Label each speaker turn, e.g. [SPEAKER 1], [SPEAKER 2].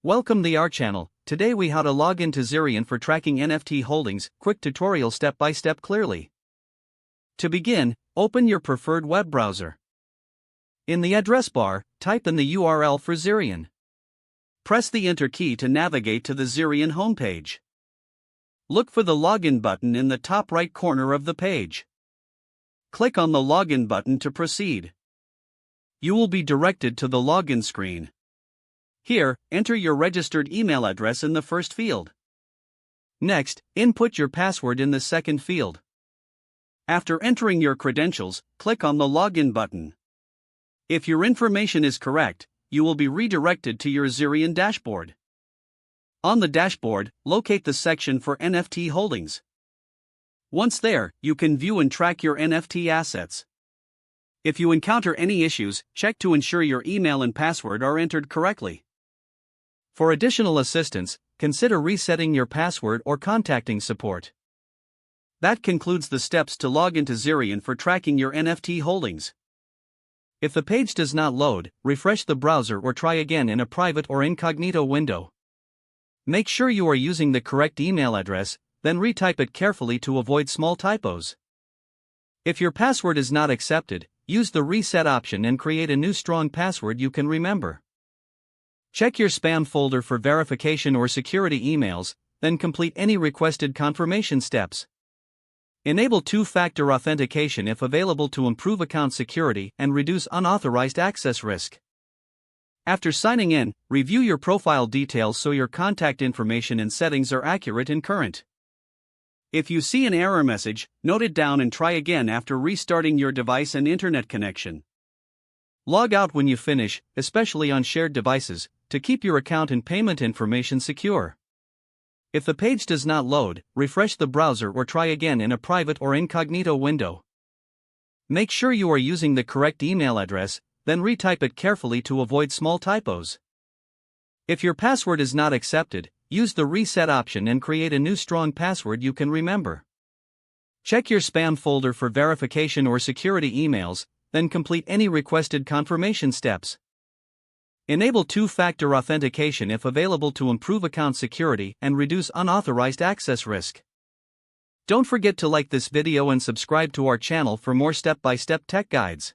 [SPEAKER 1] Welcome to our channel. Today we how to log into Zerion for tracking NFT holdings, quick tutorial step by step clearly. To begin, open your preferred web browser. In the address bar, type in the URL for Zerion. Press the Enter key to navigate to the Zerion homepage. Look for the Login button in the top right corner of the page. Click on the Login button to proceed. You will be directed to the login screen. Here, enter your registered email address in the first field. Next, input your password in the second field. After entering your credentials, click on the Login button. If your information is correct, you will be redirected to your Zerion dashboard. On the dashboard, locate the section for NFT holdings. Once there, you can view and track your NFT assets. If you encounter any issues, check to ensure your email and password are entered correctly. For additional assistance, consider resetting your password or contacting support. That concludes the steps to log into Zerion for tracking your NFT holdings. If the page does not load, refresh the browser or try again in a private or incognito window. Make sure you are using the correct email address, then retype it carefully to avoid small typos. If your password is not accepted, use the reset option and create a new strong password you can remember. Check your spam folder for verification or security emails, then complete any requested confirmation steps. Enable two-factor authentication if available to improve account security and reduce unauthorized access risk. After signing in, review your profile details so your contact information and settings are accurate and current. If you see an error message, note it down and try again after restarting your device and internet connection. Log out when you finish, especially on shared devices, to keep your account and payment information secure. If the page does not load, refresh the browser or try again in a private or incognito window. Make sure you are using the correct email address, then retype it carefully to avoid small typos. If your password is not accepted, use the reset option and create a new strong password you can remember. Check your spam folder for verification or security emails, then complete any requested confirmation steps. Enable two-factor authentication if available to improve account security and reduce unauthorized access risk. Don't forget to like this video and subscribe to our channel for more step-by-step tech guides.